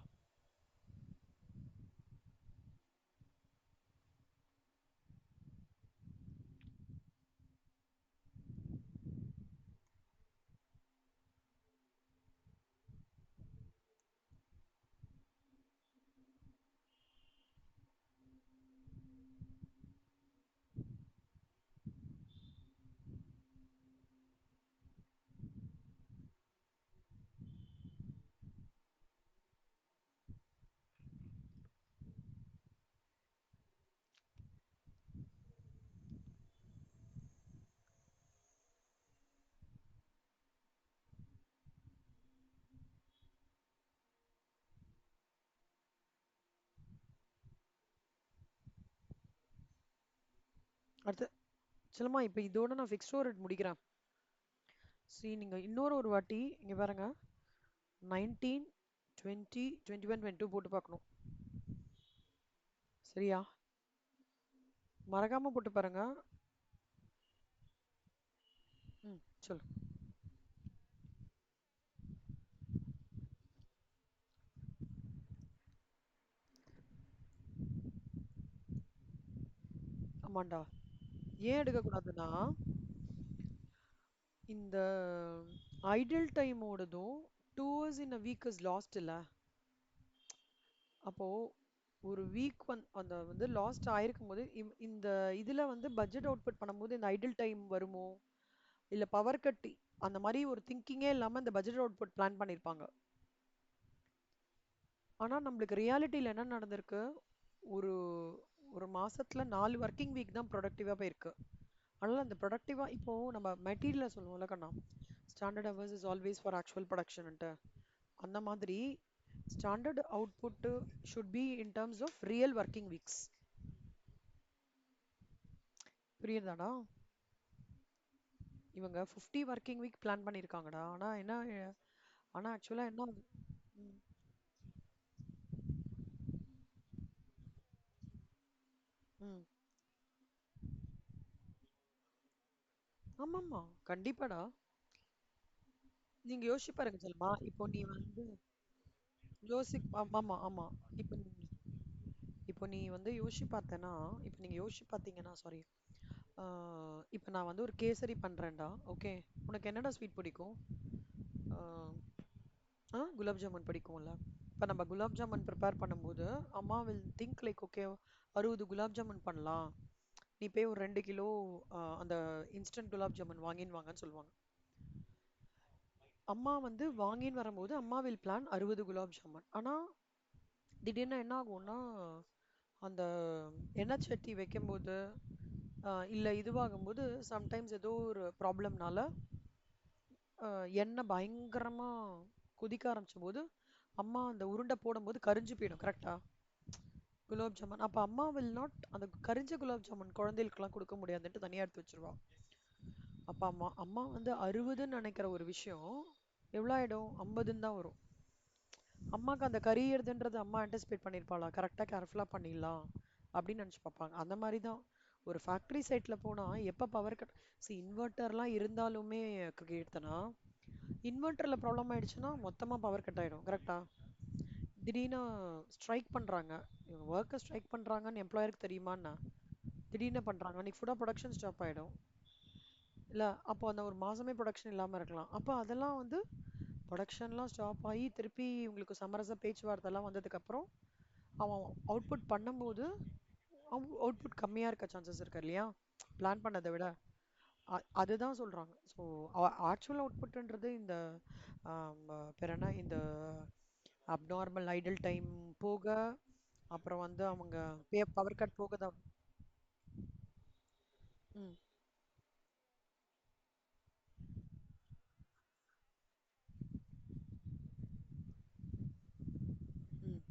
அடுத்து சொல்லுமா, இப்போ இதோட நான் ஃபிக்ஸ்ட் ரேட் முடிக்கிறேன். சரி, நீங்கள் இன்னொரு ஒரு வாட்டி இங்கே பாருங்க. 19, 20, 21, 22 போட்டு பார்க்கணும். சரியா? மறக்காம போட்டு பாருங்க. ம், சொல்லு. ஆமாண்டா. ஏன் எடுக்கக்கூடாதுன்னா, இந்த idle time ஓடுதும் 2 hours in a week is lost இல்ல. அப்போ ஒரு வீக் அந்த வந்து லாஸ்ட் ஆயிருக்கும் போது இந்த இதுல வந்து பட்ஜெட் அவுட்புட் பண்ணும்போது இந்த ஐடில் டைம் வருமோ இல்ல பவர் கட் அந்த மாதிரி ஒரு திங்கிங்கே இல்லாம இந்த பட்ஜெட் அவுட்புட் பிளான் பண்ணிருப்பாங்க. ஆனா நம்மளுக்கு ரியாலிட்டியில என்ன நடந்திருக்கு, ஒரு ஒரு மாசத்துல 4 ஒர்க்கிங் வீக் தான் ப்ரொடக்டிவா போயிருக்கு. அதனால அந்த ப்ரொடக்டிவா இப்போ நம்ம மெட்டீரியல சொல்லுவோம்ல கண்ணா, standard hours is always for actual ப்ரொடக்ஷன்ட்டு. அந்த மாதிரி standard output should be in terms of real working weeks. புரியுதாடா? இவங்க 50 ஒர்க்கிங் வீக் பிளான் பண்ணியிருக்காங்கடா. ஆனா என்ன, ஆனா ஆக்சுவலா என்ன ம், ம். ஆமாமா, கண்டிப்பாடா. நீங்க யோசிச்சு பாருங்க செல்மா. இப்போ நீ வந்து ஆமா ஆமா. இப்போ இப்போ நீ வந்து யோசிச்சு பார்த்தேன்னா, இப்போ நீங்க யோசிச்சு பார்த்தீங்கன்னா சாரி, இப்போ நான் வந்து ஒரு கேசரி பண்றேன்டா. ஓகே, உனக்கு என்னடா ஸ்வீட் பிடிக்கும்? ஆஹ் குலாப் ஜாமுன் பிடிக்கும்ல. இப்போ நம்ம குலாப் ஜாமுன் ப்ரிப்பேர் பண்ணும்போது அம்மா will think like okay 60 gulab jamun பண்ணலாம், நீ போய் ஒரு 2 கிலோ அந்த இன்ஸ்டன்ட் குலாப் ஜாமுன் வாங்கின்னு வாங்கன்னு சொல்லுவாங்க. அம்மா வந்து வாங்கின்னு வரும்போது அம்மா வில் பிளான் 60 குலாப் ஜாமுன். ஆனா திடீர்னு என்ன ஆகும்னா, அந்த எண்ணெய் சட்டி வைக்கும்போது இல்ல இதுவாகும்போது சம்டைம்ஸ் ஏதோ ஒரு ப்ராப்ளம்னால எண்ணெய் பயங்கரமா கொதிக்க ஆரம்பிச்சும் போது அம்மா அந்த உருண்டை போடும்போது கரிஞ்சு போயிடும். கரெக்டா? குலாப் ஜாமுன் அப்ப அம்மா வில் நாட் அந்த கரிஞ்ச குலாப் ஜாமுன் குழந்தைகளுக்கெல்லாம் கொடுக்க முடியாதுன்ட்டு தனியா எடுத்து வச்சிருவா. அப்ப அம்மா அம்மா வந்து 60ன்னு நினைக்கிற ஒரு விஷயம் எவ்வளோ ஆயிடும், 50ன்னு தான் வரும். அம்மாக்கு அந்த கரியறதுன்றது அம்மா ஆன்டிசிபேட் பண்ணியிருப்பாளா, கரெக்டா கேர்ஃபுல்லா பண்ணிடலாம் அப்படின்னு நினைச்சு பார்ப்பாங்க. அந்த மாதிரி தான் ஒரு ஃபேக்டரி சைட்ல போனா எப்ப பவர் கட். சி இன்வெர்ட்டர்லாம் இருந்தாலுமே கீர்த்தனா, இன்வெர்ட்டர்ல ப்ராப்ளம் ஆயிடுச்சுன்னா மொத்தமா பவர் கட் ஆயிடும். கரெக்டா? திடீர்னு ஸ்ட்ரைக் பண்றாங்க, இவங்க ஒர்க்கர் ஸ்ட்ரைக் பண்றாங்கன்னு எம்ப்ளாயருக்கு தெரியுமான்னா, திடீர்னு பண்றாங்க, அன்னைக்கு ஃபுல்லா ப்ரொடக்ஷன் ஸ்டாப் ஆயிடும். இல்ல அப்போ அந்த ஒரு மாசமே ப்ரொடக்ஷன் இல்லாம இருக்கலாம். அப்போ அதெல்லாம் வந்து ப்ரொடக்ஷன்லாம் ஸ்டாப் ஆகி திருப்பி உங்களுக்கு சமரச பேச்சுவார்த்தை எல்லாம் வந்ததுக்கு அப்புறம் அவன் அவுட்புட் பண்ணும்போது அவுட்புட் கம்மியா இருக்க சான்சஸ் இருக்கு இல்லையா, பிளான் பண்ணதை விட. அதுதான் சொல்றாங்க. ஸோ ஆக்சுவல் அவுட்புட்ன்றது இந்த பேர் என்ன, இந்த அப்நார்மல் ஐடல் டைம் போக, அப்புறம் வந்து அவங்க பவர் கட் போக தான். ம், ம்,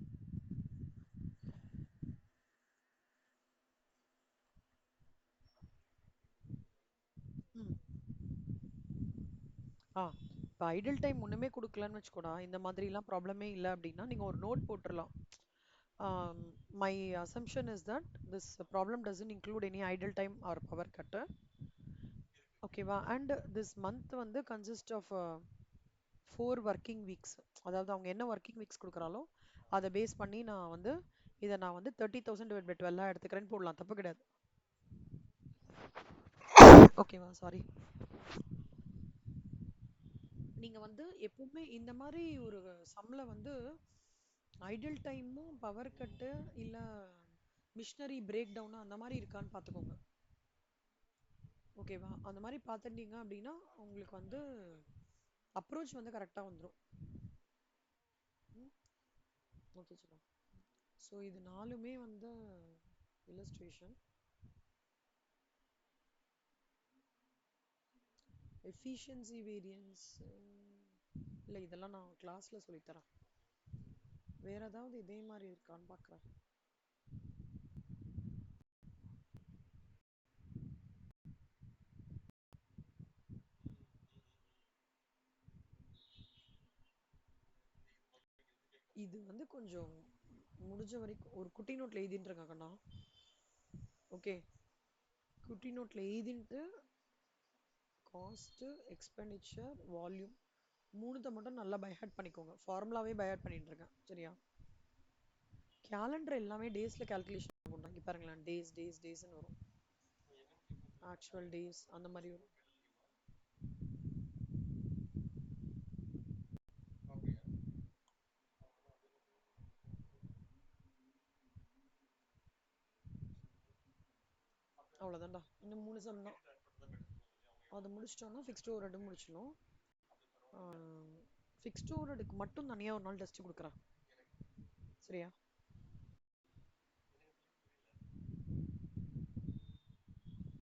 ம். ஆ இப்போ ஐடில் டைம் ஒண்ணுமே கொடுக்கலன்னு வச்சுக்கோடா, இந்த மாதிரிலாம் ப்ராப்ளமே இல்லை அப்படின்னா நீங்க ஒரு நோட் போட்டுடலாம். My assumption is that this problem doesn't include any idle time or power cut. ஓகேவா? அண்ட் திஸ் மந்த் வந்து கன்சிஸ்ட் ஆஃப் 4 ஒர்க்கிங் வீக்ஸ். அதாவது அவங்க என்ன ஒர்க்கிங் வீக்ஸ் கொடுக்குறாலோ அதை பேஸ் பண்ணி நான் வந்து இதை நான் வந்து 30,000/12 எடுத்துக்கிறேன்னு போடலாம், தப்பு கிடையாது. ஓகேவா? சாரி. நீங்க வந்து எப்பவுமே இந்த மாதிரி ஒரு சம்ல வந்து ஐடில் டைமும் பவர் கட்டு இல்ல மிஷினரி பிரேக் டவுன் அந்த மாதிரி இருக்கான்னு பார்த்துக்கோங்க. ஓகேவா? அந்த மாதிரி பார்த்துட்டீங்க அப்படின்னா உங்களுக்கு வந்து அப்ரோச் வந்து கரெக்டாக வந்துடும். ஓகே சொல்லுங்க. ஸோ இது நாலுமே வந்து இல்லஸ்ட்ரேஷன். எஃபிஷியன்சி வேரியன்ஸ் இல்லை, இதெல்லாம் நான் கிளாஸில் சொல்லித்தரேன். வேற ஏதாவது இதே மாதிரி இருக்கான்னு பார்க்குறேன். இது வந்து கொஞ்சம் முடிஞ்ச வரைக்கும் ஒரு குட்டி நோட்ல எழுதிட்டு இருக்காங்க கண்ணா. ஓகே, குட்டி நோட்ல எழுதிட்டு காஸ்ட், எக்ஸ்பெண்டிச்சர், வால்யூம் மூணுத்தை மட்டும் நல்லா பைஹார்ட் பண்ணிக்கோங்க. ஃபார்முலாவே பைஹார்ட் பண்ணிட்டு இருக்கேன், சரியா? கேலண்டர் எல்லாமே டேஸ்ல கால்குலேஷன் ஆகும். இங்க பாருங்களேன், டேஸ் டேஸ் டேஸ்ன்னு வரும். ஆக்சுவல் டேஸ் அந்த மாதிரி வரும். அவ்வளோதான்டா, இன்னும் 3 சம் தான். அதை முடிச்சிட்டோம்னா ஃபிக்ஸ்டு ஓவர்ஹெட் முடிச்சிடணும். ஃபிக்ஸ்டு ஓவர்ஹெட்டுக்கு மட்டும் தனியாக ஒரு நாள் டெஸ்ட் கொடுக்குறேன், சரியா?